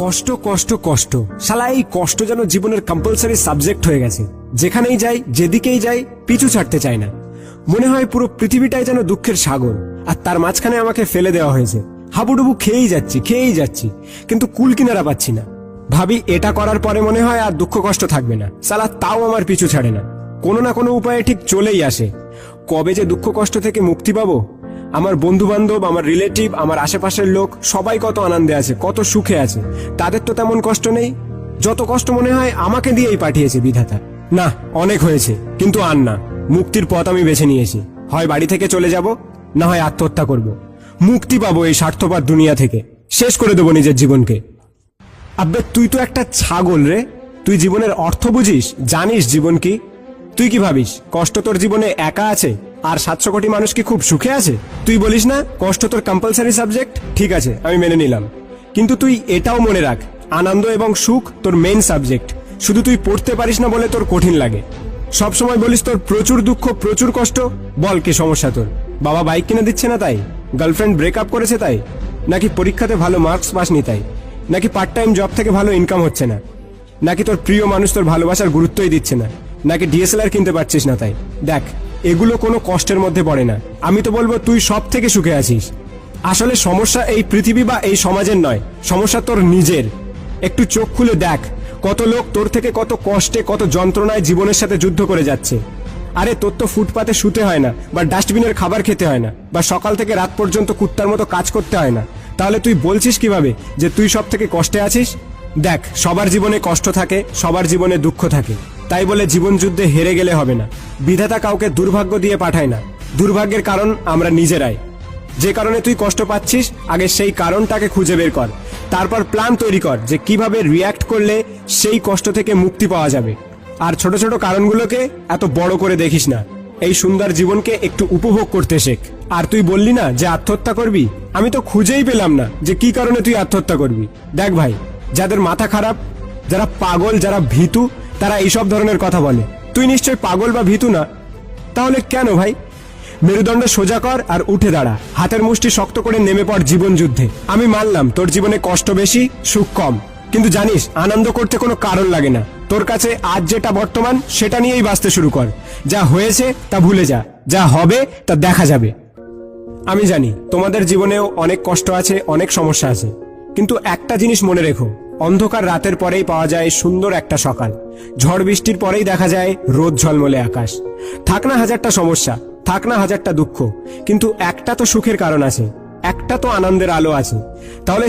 কষ্ট কষ্ট কষ্ট, শালা এই কষ্ট যেন জীবনের কম্পালসারি সাবজেক্ট হয়ে গেছে। যেখানেই যাই, যেদিকেই যাই, পিছু ছাড়তে চাই না। মনে হয় পুরো পৃথিবীটাই যেন দুঃখের সাগর, আর তার মাঝখানে আমাকে ফেলে দেওয়া হয়েছে। হাবুডুবু খেয়েই যাচ্ছি, কিন্তু কুল কিনারা পাচ্ছি না। ভাবি এটা করার পরে মনে হয় আর দুঃখ কষ্ট থাকবে না, শালা তাও আমার পিছু ছাড়ে না। কোনো না কোনো উপায়ে ঠিক চলেই আসে। কবে যে দুঃখ কষ্ট থেকে মুক্তি পাবো? আমার বন্ধু বান্ধব, আমার রিলেটিভ, আমার আশেপাশের লোক সবাই কত আনন্দে আছে, কত সুখে আছে। তাদের তো তেমন কষ্ট নেই। যত কষ্ট মনে হয় আমাকে দিয়েই পাঠিয়েছে বিধাতা। না, অনেক হয়েছে, কিন্তু আর না। মুক্তির পথ আমি বেছে নিয়েছি। হয় বাড়ি থেকে চলে যাব, না হয় আত্মহত্যা করব। মুক্তি পাবো এই স্বার্থপর দুনিয়া থেকে। শেষ করে দেবো নিজের জীবনকে। আব্বে তুই তো একটা ছাগল রে। তুই জীবনের অর্থ বুঝিস? জানিস জীবন কি? তুই কি ভাবিস কষ্ট তোর জীবনে একা আছে আর 700 কোটি মানুষ কি খুব সুখে আছে? তুই বলিস না কষ্ট তোর কম্পালসারি সাবজেক্ট, ঠিক আছে আমি মেনে নিলাম, কিন্তু তুই এটাও মনে রাখ আনন্দ এবং সুখ তোর মেইন সাবজেক্ট। শুধু তুই পড়তে পারিস না বলে তোর কঠিন লাগে। সব সময় বলিস তোর প্রচুর দুঃখ, প্রচুর কষ্ট। বল কি সমস্যা তোর? বাবা বাইক কিনে দিচ্ছে না তাই? গার্লফ্রেন্ড ব্রেকআপ করেছে তাই? নাকি পরীক্ষাতে ভালো মার্কস পাসনি তাই? নাকি পার্ট টাইম জব থেকে ভালো ইনকাম হচ্ছে না? নাকি তোর প্রিয় মানুষ তোর ভালোবাসার গুরুত্বই দিচ্ছে না? নাকি ডিএসএলআর কিনতে পারছিস না তাই? দেখ, এগুলো কোনো কষ্টের মধ্যে পড়ে না। আমি তো বলবো তুই সব থেকে সুখে আছিস। আসলে সমস্যা এই পৃথিবী বা এই সমাজের নয়, সমস্যা তোর নিজের। একটু চোখ খুলে দেখ কত লোক তোর থেকে কত কষ্টে, কত যন্ত্রণায় জীবনের সাথে যুদ্ধ করে যাচ্ছে। আরে তোর তো ফুটপাতে শুতে হয় না, বা ডাস্টবিনের খাবার খেতে হয় না, বা সকাল থেকে রাত পর্যন্ত কুত্তার মতো কাজ করতে হয় না। তাহলে তুই বলছিস কিভাবে যে তুই সব থেকে কষ্টে আছিস? দেখ, সবার জীবনে কষ্ট থাকে, সবার জীবনে দুঃখ থাকে। তাই বলে জীবন যুদ্ধে হেরে গেলে হবে না। বিধাতা কাউকে দুর্ভাগ্য দিয়ে পাঠায় না। দুর্ভাগ্যের কারণ আমরা নিজেরাই। যে কারণে তুই কষ্ট পাচ্ছিস, আগে সেই কারণটাকে খুঁজে বের কর। তারপর প্ল্যান তৈরি কর যে কিভাবে রিয়্যাক্ট করলে সেই কষ্ট থেকে মুক্তি পাওয়া যাবে। আর ছোট ছোট কারণগুলোকে এত বড় করে দেখিস না। এই সুন্দর জীবনকে একটু উপভোগ করতে শেখ। আর তুই বললি না যে আত্মহত্যা করবি, আমি তো খুঁজেই পেলাম না যে কি কারণে তুই আত্মহত্যা করবি। দেখ ভাই, যাদের মাথা খারাপ, যারা পাগল, যারা ভীতু, তারা এইসব ধরনের কথা বলে। তুই নিশ্চয় পাগল বা ভীতু না। তাহলে কেন ভাই? মেরুদণ্ড সোজা কর আর উঠে দাঁড়া। হাতের মুষ্টি শক্ত করে নেমে পড় জীবন যুদ্ধে। আমি মানলাম তোর জীবনে কষ্ট বেশি, সুখ কম, কিন্তু জানিস আনন্দ করতে কোনো কারণ লাগে না। তোর কাছে আজ যেটা বর্তমান, সেটা নিয়েই বাঁচতে শুরু কর। যা হয়েছে তা ভুলে যা, যা হবে তা দেখা যাবে। আমি জানি তোমাদের জীবনেও অনেক কষ্ট আছে, অনেক সমস্যা আছে, কিন্তু একটা জিনিস মনে রেখো, অন্ধকার রাতের পরেই পাওয়া যায় সুন্দর একটা সকাল। ঝড় বৃষ্টির পরেই দেখা যায় রোদ ঝলমলে আকাশ। থাক না হাজারটা সমস্যা, থাক না হাজারটা দুঃখ, কিন্তু একটা তো সুখের কারণ আছে, একটা তো আনন্দের আলো আছে। তাহলে